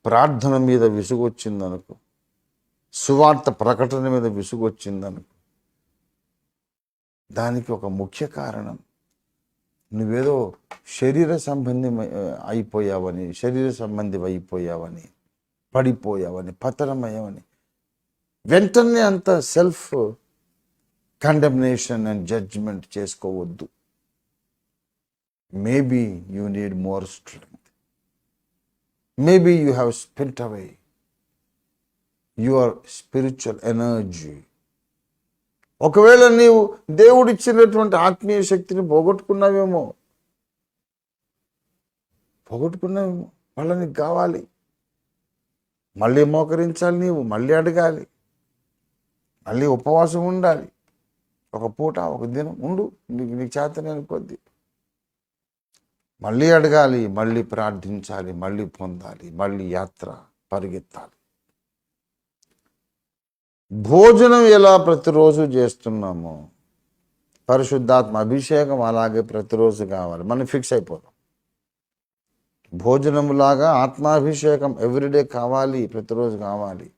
ప్రార్థన మీద విసుగొచ్చిందనుకో, సువార్త ప్రకటన మీద విసుగొచ్చిందనుకో, దానికి ఒక ముఖ్య కారణం నువ్వేదో శరీర సంబంధి అయిపోయావని, పడిపోయావని, పతనమయ్యావని వెంటనే అంత సెల్ఫ్ కండెమ్నేషన్ అండ్ జడ్జ్మెంట్ చేసుకోవద్దు. Maybe you need more strength. Maybe you have spent away your spiritual energy. ఒకవేళ నీవు దేవుడిచ్చినటువంటి ఆత్మీయ శక్తిని పోగొట్టుకున్నావేమో, మళ్ళీ నీకు కావాలి. మళ్ళీ మోకరించాలి, నీవు మళ్ళీ అడగాలి, మళ్ళీ ఉపవాసం ఉండాలి. ఒక పూట ఒక దినం ఉండు, నీకు చేతనైన కొద్ది మళ్ళీ అడగాలి, మళ్ళీ ప్రార్థించాలి, మళ్ళీ పొందాలి, మళ్ళీ యాత్ర పరిగెత్తాలి. భోజనం ఎలా ప్రతిరోజు చేస్తున్నామో పరిశుద్ధాత్మ అభిషేకం అలాగే ప్రతిరోజు కావాలి. మనం ఫిక్స్ అయిపోతాం. భోజనములాగా ఆత్మాభిషేకం ఎవ్రీడే కావాలి, ప్రతిరోజు కావాలి.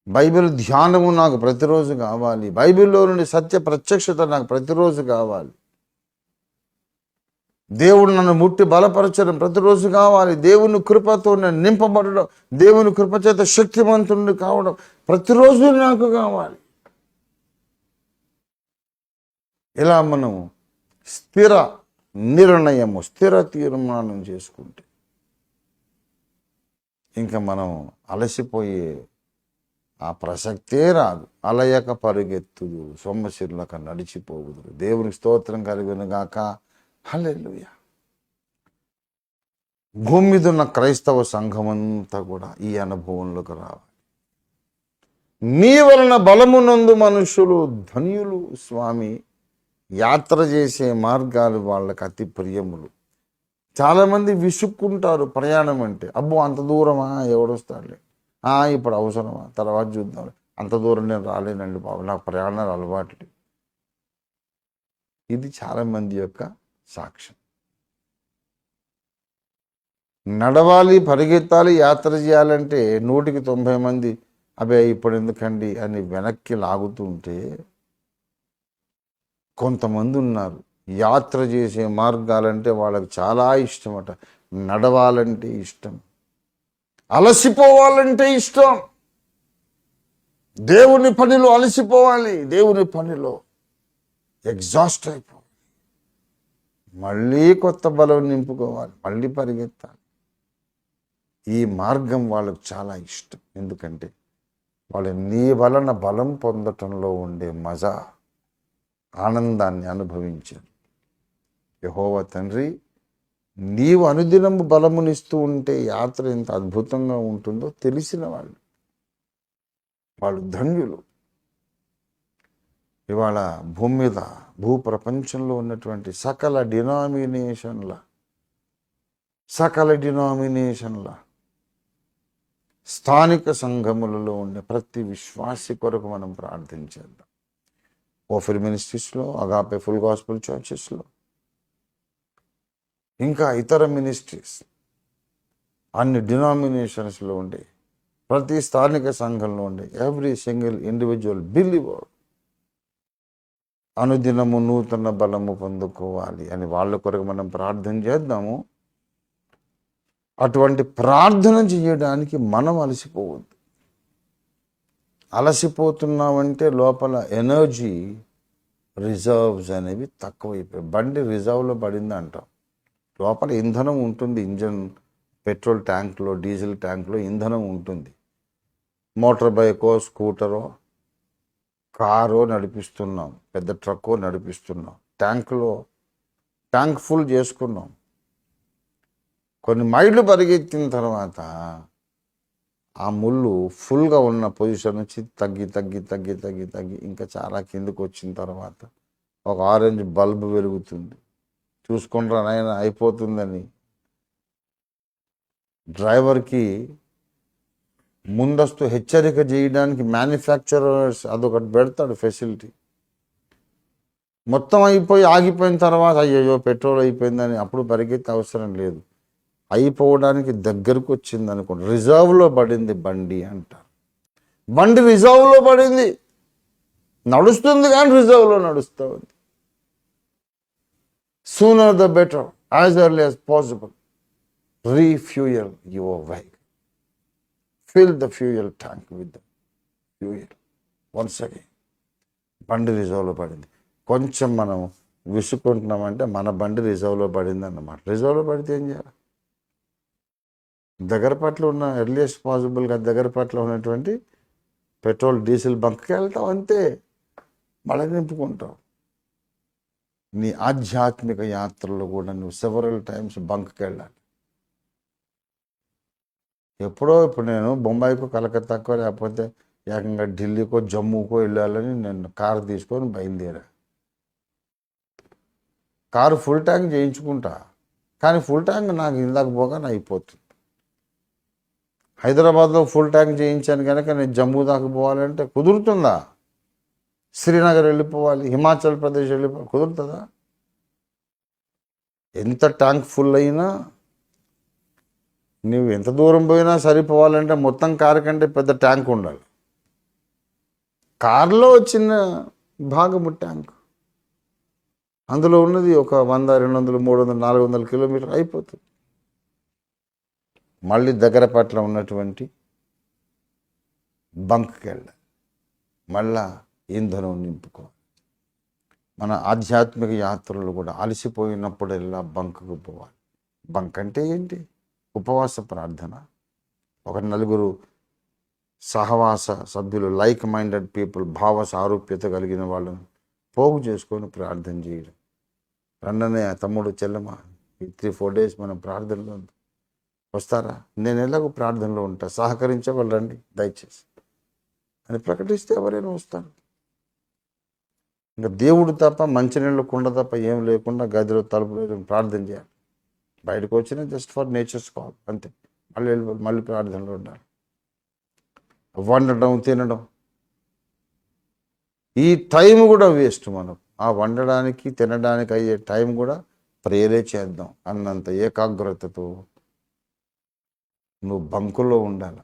బైబిల్ ధ్యానము నాకు ప్రతిరోజు కావాలి. బైబిల్లో నుండి సత్య ప్రత్యక్షత నాకు ప్రతిరోజు కావాలి. దేవుడు నన్ను ముట్టి బలపరచడం ప్రతిరోజు కావాలి. దేవుని కృపతో నేను నింపబడడం, దేవుని కృప చేత శక్తివంతుడిని కావడం ప్రతిరోజు నాకు కావాలి. ఇలా మనం స్థిర నిర్ణయము, స్థిర తీర్మానం చేసుకుంటే ఇంకా మనం అలసిపోయే ఆ ప్రసక్తే రాదు. అలయక పరుగెత్తుదు, సొమ్మశిర్లక నడిచిపోవుదు. దేవునికి స్తోత్రం కలుగును గాక. హల్లెలూయా. భూమి మీద ఉన్న క్రైస్తవ సంఘమంతా కూడా ఈ అనుభవంలోకి రావాలి. నీ వలన బలమునందు మనుషులు ధన్యులు స్వామి. యాత్ర చేసే మార్గాలు వాళ్ళకి అతి ప్రియములు. చాలామంది విసుక్కుంటారు ప్రయాణం అంటే. అబ్బో అంత దూరమా, ఎవడొస్తాడులే, ఇప్పుడు అవసరమా, తర్వాత చూద్దాం, అంత దూరం నేను రాలేనండి బాబు, నాకు ప్రయాణాలు అలవాటు. ఇది చాలామంది యొక్క సాక్ష్యం. నడవాలి, పరిగెత్తాలి, యాత్ర చేయాలంటే 190 మంది అబే ఇప్పుడు ఎందుకండి అని వెనక్కి లాగుతుంటే, కొంతమంది ఉన్నారు యాత్ర చేసే మార్గాలంటే వాళ్ళకి చాలా ఇష్టమట. నడవాలంటే ఇష్టం, అలసిపోవాలంటే ఇష్టం. దేవుని పనిలో అలసిపోవాలి, దేవుని పనిలో ఎగ్జాస్ట్ అయిపోవాలి, మళ్ళీ కొత్త బలం నింపుకోవాలి, మళ్ళీ పరిగెత్తాలి. ఈ మార్గం వాళ్ళకు చాలా ఇష్టం. ఎందుకంటే వాళ్ళు నీ వలన బలం పొందటంలో ఉండే మజా, ఆనందాన్ని అనుభవించారు. యెహోవా తండ్రి, నీవు అనుదినము బలమునిస్తూ ఉంటే యాత్ర ఎంత అద్భుతంగా ఉంటుందో తెలిసిన వాళ్ళు ధన్యులు. ఇవాళ భూమి మీద, భూప్రపంచంలో ఉన్నటువంటి సకల డినామినేషన్ల స్థానిక సంఘములలో ఉండే ప్రతి విశ్వాసి కొరకు మనం ప్రార్థించేద్దాం. ఓఫర్ మినిస్ట్రీస్లో, అగాపే ఫుల్ గాస్పెల్ చర్చెస్లో, ఇంకా ఇతర మినిస్ట్రీస్, అన్ని డినామినేషన్స్లో ఉండే ప్రతి స్థానిక సంఘంలో ఉండే ఎవ్రీ సింగిల్ ఇండివిజువల్ బిలీవర్ అనుదినము నూతన బలము పొందుకోవాలి అని వాళ్ళ కొరకు మనం ప్రార్థన చేద్దాము. అటువంటి ప్రార్థన చేయడానికి మనం అలసిపోవద్దు. అలసిపోతున్నామంటే లోపల ఎనర్జీ రిజర్వ్స్ అనేవి తక్కువైపోయాయి. బండి రిజర్వ్లో పడింది అంటాం. లోపల ఇంధనం ఉంటుంది. ఇంజన్, పెట్రోల్ ట్యాంక్లో, డీజిల్ ట్యాంక్లో ఇంధనం ఉంటుంది. మోటార్ బైకో, స్కూటరో, కారో నడిపిస్తున్నాం, పెద్ద ట్రక్కో నడిపిస్తున్నాం, ట్యాంక్ ఫుల్ చేసుకున్నాం. కొన్ని మైళ్ళు పరిగెత్తిన తర్వాత ఆ ముళ్ళు ఫుల్గా ఉన్న పొజిషన్ నుంచి తగ్గి ఇంకా చాలా కిందకు వచ్చిన తర్వాత ఒక ఆరెంజ్ బల్బ్ వెలుగుతుంది. చూసుకుంటారా నాయన అయిపోతుందని డ్రైవర్కి ముందస్తు హెచ్చరిక చేయడానికి మ్యానుఫ్యాక్చరర్స్ అదొకటి పెడతాడు ఫెసిలిటీ. మొత్తం అయిపోయి ఆగిపోయిన తర్వాత అయ్యో పెట్రోల్ అయిపోయిందని అప్పుడు పరిగెత్తే అవసరం లేదు. అయిపోవడానికి దగ్గరకు వచ్చింది అనుకోండి, రిజర్వ్లో పడింది బండి అంటారు. బండి రిజర్వ్లో పడింది, నడుస్తుంది కానీ రిజర్వ్లో నడుస్తూ ఉంది. Sooner the better, as early as possible refuel your vehicle. Fill the fuel tank with the fuel. Once again, బండి రిజర్వ్లో పడింది. కొంచెం మనం విసుకుంటున్నామంటే మన బండి రిజర్వ్లో పడింది అన్నమాట. రిజర్వ్లో పడితే ఏం చేయాలి? దగ్గరపట్ల ఉన్న ఎర్లియస్ట్ పాసిబుల్గా దగ్గరపట్ల ఉన్నటువంటి పెట్రోల్ డీజిల్ బంక్కి వెళ్తాం, అంతే, మళ్ళీ నింపుకుంటాం. నీ ఆధ్యాత్మిక యాత్రలో కూడా నువ్వు సెవరల్ టైమ్స్ బంక్కి వెళ్ళాలి. ఎప్పుడో ఇప్పుడు నేను బొంబాయికో కలకత్తాకో లేకపోతే ఏకంగా ఢిల్లీకో జమ్మూకో వెళ్ళాలని నేను కారు తీసుకొని బయలుదేరా. కారు ఫుల్ ట్యాంక్ చేయించుకుంటా, కానీ ఫుల్ ట్యాంక్ నాకు ఇందాక పోగానే అయిపోతుంది. హైదరాబాద్లో ఫుల్ ట్యాంక్ చేయించాను కనుక నేను జమ్మూ దాకా పోవాలంటే కుదురుతుందా? శ్రీనగర్ వెళ్ళిపోవాలి, హిమాచల్ ప్రదేశ్ వెళ్ళిపోవాలి, కుదురుతుందా? ఎంత ట్యాంక్ ఫుల్ అయినా నువ్వు ఎంత దూరం పోయినా సరిపోవాలంటే మొత్తం కారు కంటే పెద్ద ట్యాంక్ ఉండాలి. కారులో చిన్న భాగము ట్యాంక్, అందులో ఉన్నది ఒక 100, 200, 300, 400 కిలోమీటర్ అయిపోతుంది. మళ్ళీ దగ్గర పట్ల ఉన్నటువంటి బంక్కి వెళ్ళాలి, మళ్ళా ఇంధనం నింపుకోవాలి. మన ఆధ్యాత్మిక యాత్రలు కూడా అలసిపోయినప్పుడల్లా బంక్కు పోవాలి. బంక్ అంటే ఏంటి? ఉపవాస ప్రార్థన. ఒక 4 సహవాస సభ్యులు, లైక్ మైండెడ్ పీపుల్, భావ సారూప్యత కలిగిన వాళ్ళను పోగు చేసుకొని ప్రార్థన చేయడం. రండనే తమ్ముడు, చెల్లెమ్మ, ఈ 3-4 డేస్ మనం ప్రార్థనలో వస్తారా? నేను ఎలాగో ప్రార్థనలో ఉంటా, సహకరించే వాళ్ళు రండి దయచేసి అని ప్రకటిస్తే ఎవరైనా వస్తారు. ఇంకా దేవుడు తప్ప, మంచినీళ్ళ కుండ తప్ప ఏం లేకుండా గదిలో తలుపులో ప్రార్థన చేయాలి. బయటకు వచ్చినా జస్ట్ ఫర్ నేచర్స్ కాల్, అంతే. మళ్ళీ ప్రార్థనలో ఉండాలి. వండడం, తినడం, ఈ టైం కూడా వేస్ట్. మనం ఆ వండడానికి తినడానికి అయ్యే టైం కూడా ప్రేరే చేద్దాం అన్నంత ఏకాగ్రతతో నువ్వు బంకులో ఉండాలి.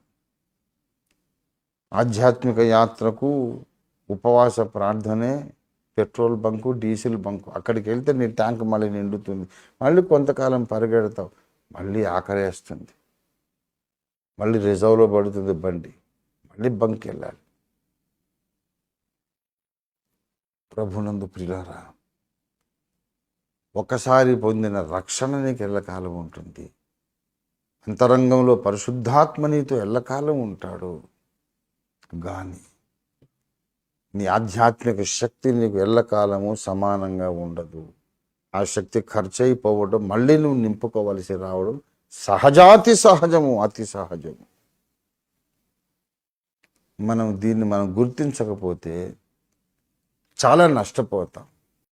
ఆధ్యాత్మిక యాత్రకు ఉపవాస ప్రార్థనే పెట్రోల్ బంకు, డీజిల్ బంకు. అక్కడికి వెళ్తే నీ ట్యాంక్ మళ్ళీ నిండుతుంది. మళ్ళీ కొంతకాలం పరిగెడతావు, మళ్ళీ ఆకలేస్తుంది, మళ్ళీ రిజర్వ్లో పడుతుంది బండి, మళ్ళీ బంక్కి వెళ్ళాలి. ప్రభునందు ప్రియులారా, ఒకసారి పొందిన రక్షణ నీకు ఎల్లకాలం ఉంటుంది. అంతరంగంలో పరిశుద్ధాత్మ నీతో ఎల్లకాలం ఉంటాడు. కానీ నీ ఆధ్యాత్మిక శక్తి నీకు ఎల్లకాలము సమానంగా ఉండదు. ఆ శక్తి ఖర్చు అయిపోవడం, మళ్ళీ నువ్వు నింపుకోవలసి రావడం సహజాతి సహజము, అతి సహజము. దీన్ని మనం గుర్తించకపోతే చాలా నష్టపోతాం.